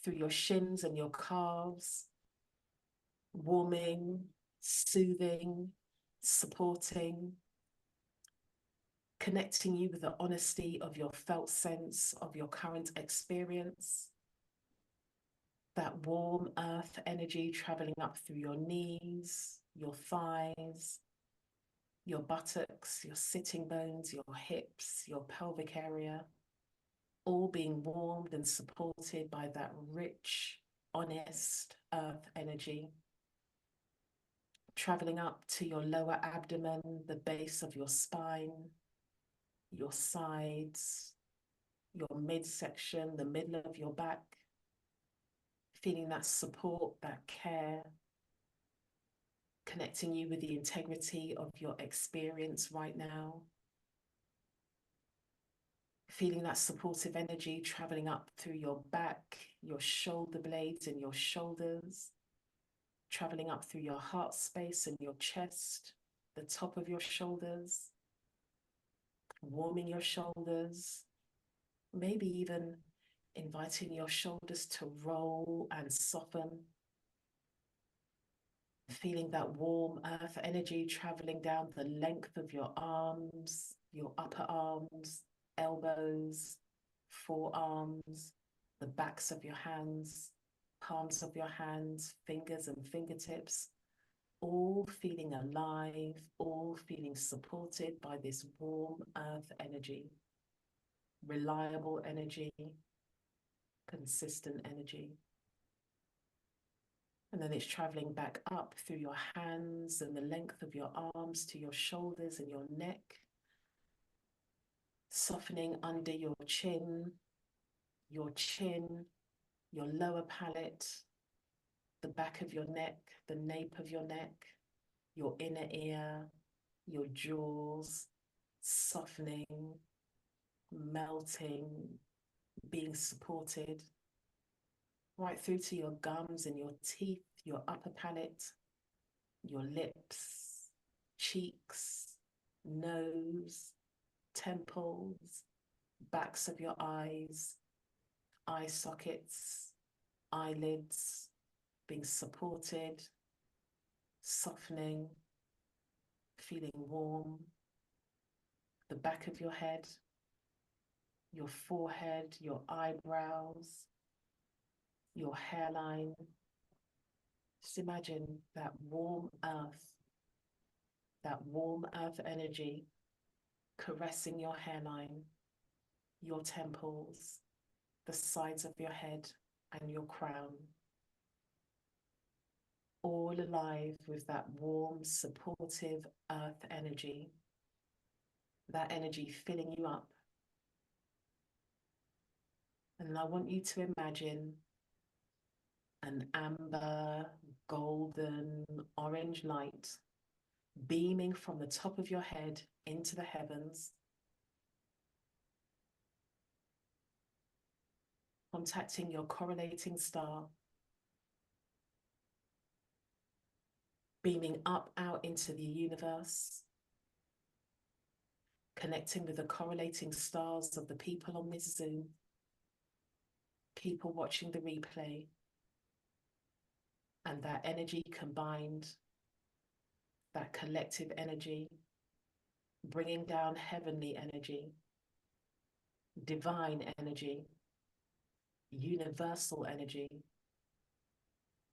through your shins and your calves, warming, soothing, supporting, connecting you with the honesty of your felt sense of your current experience. That warm earth energy traveling up through your knees, your thighs, your buttocks, your sitting bones, your hips, your pelvic area, all being warmed and supported by that rich, honest earth energy. Traveling up to your lower abdomen, the base of your spine, your sides, your midsection, the middle of your back, feeling that support, that care, connecting you with the integrity of your experience right now. Feeling that supportive energy traveling up through your back, your shoulder blades and your shoulders, traveling up through your heart space and your chest, the top of your shoulders, warming your shoulders, maybe even inviting your shoulders to roll and soften. Feeling that warm earth energy traveling down the length of your arms, your upper arms, elbows, forearms, the backs of your hands, palms of your hands, fingers and fingertips, all feeling alive, all feeling supported by this warm earth energy, reliable energy, consistent energy. And then it's traveling back up through your hands and the length of your arms to your shoulders and your neck, softening under your chin, your lower palate, the back of your neck, the nape of your neck, your inner ear, your jaws, softening, melting, being supported, right through to your gums and your teeth, your upper palate, your lips, cheeks, nose, temples, backs of your eyes, eye sockets, eyelids, being supported, softening, feeling warm, the back of your head, your forehead, your eyebrows, your hairline. Just imagine that warm earth energy caressing your hairline, your temples, the sides of your head and your crown. All alive with that warm, supportive earth energy, that energy filling you up. And I want you to imagine an amber, golden, orange light beaming from the top of your head into the heavens, contacting your correlating star, beaming up out into the universe, connecting with the correlating stars of the people on this Zoom, people watching the replay, and that energy combined, that collective energy, bringing down heavenly energy, divine energy, universal energy.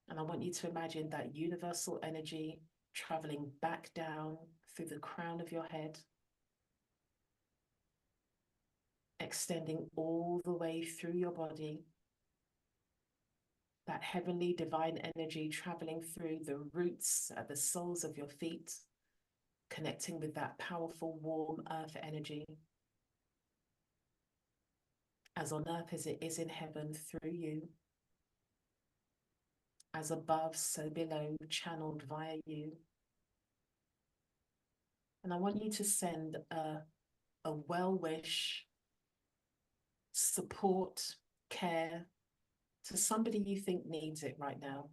And I want you to imagine that universal energy traveling back down through the crown of your head, extending all the way through your body, that heavenly divine energy traveling through the roots at the soles of your feet, connecting with that powerful warm earth energy, as on earth as it is in heaven through you, as above, so below, channeled via you. And I want you to send a well-wish, support, care to somebody you think needs it right now.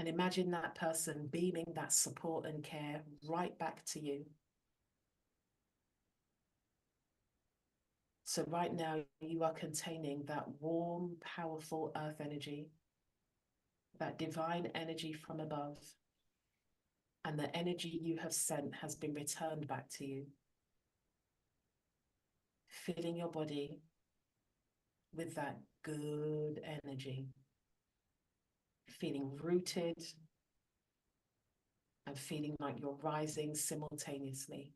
And imagine that person beaming that support and care right back to you. So right now you are containing that warm, powerful earth energy, that divine energy from above. And the energy you have sent has been returned back to you, filling your body with that good energy, feeling rooted and feeling like you're rising simultaneously.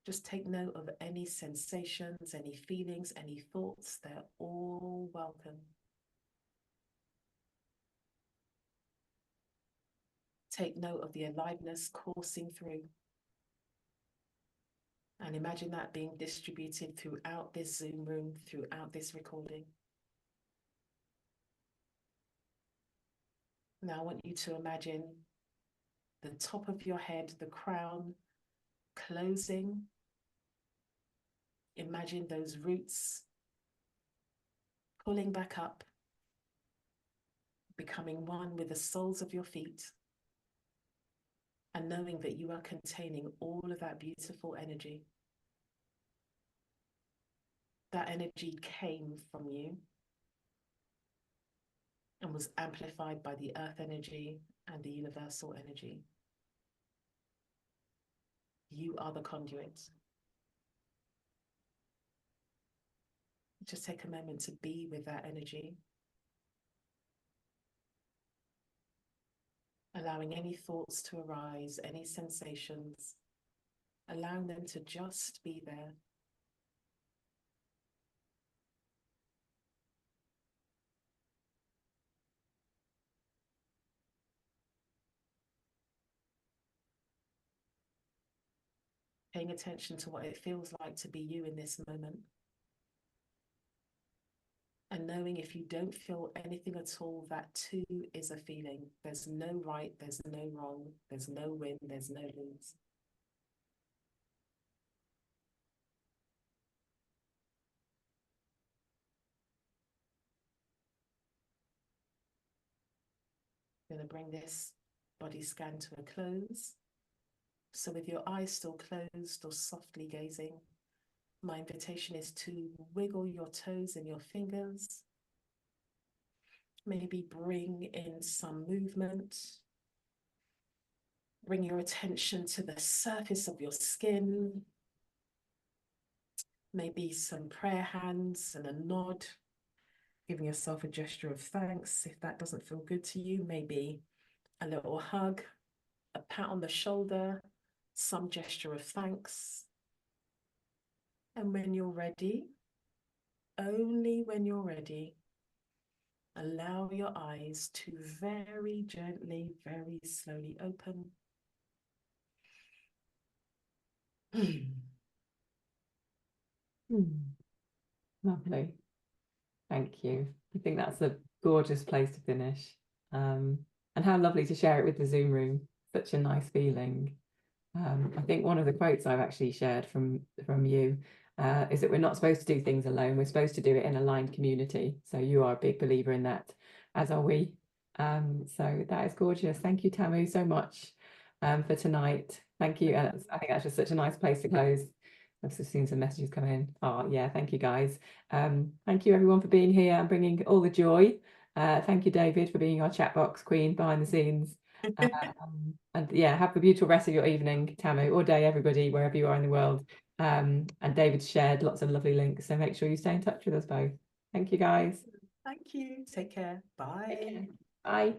Just take note of any sensations, any feelings, any thoughts. They're all welcome. Take note of the aliveness coursing through. And imagine that being distributed throughout this Zoom room, throughout this recording. Now I want you to imagine the top of your head, the crown, closing. Imagine those roots pulling back up, becoming one with the soles of your feet, and knowing that you are containing all of that beautiful energy. That energy came from you and was amplified by the earth energy and the universal energy. You are the conduit. Just take a moment to be with that energy, allowing any thoughts to arise, any sensations, allowing them to just be there. Paying attention to what it feels like to be you in this moment. And knowing if you don't feel anything at all, that too is a feeling. There's no right, there's no wrong, there's no win, there's no lose. I'm going to bring this body scan to a close. So with your eyes still closed or softly gazing, my invitation is to wiggle your toes and your fingers. Maybe bring in some movement. Bring your attention to the surface of your skin. Maybe some prayer hands and a nod, giving yourself a gesture of thanks. If that doesn't feel good to you, maybe a little hug, a pat on the shoulder, some gesture of thanks. And when you're ready, only when you're ready, allow your eyes to very gently, very slowly open. Lovely. Thank you. I think that's a gorgeous place to finish. And how lovely to share it with the Zoom room. Such a nice feeling. I think one of the quotes I've actually shared from you is that we're not supposed to do things alone. We're supposed to do it in aligned community. So you are a big believer in that, as are we. So that is gorgeous. Thank you, Tamu, so much for tonight. Thank you. And I think that's just such a nice place to close. I've just seen some messages come in. Oh, yeah, thank you, guys. Thank you, everyone, for being here and bringing all the joy. Thank you, David, for being our chat box queen behind the scenes. And yeah, have a beautiful rest of your evening, Tamu, or day, everybody, wherever you are in the world. And David's shared lots of lovely links, so make sure you stay in touch with us both. Thank you, guys. Thank you. Take care. Bye. Take care. Bye.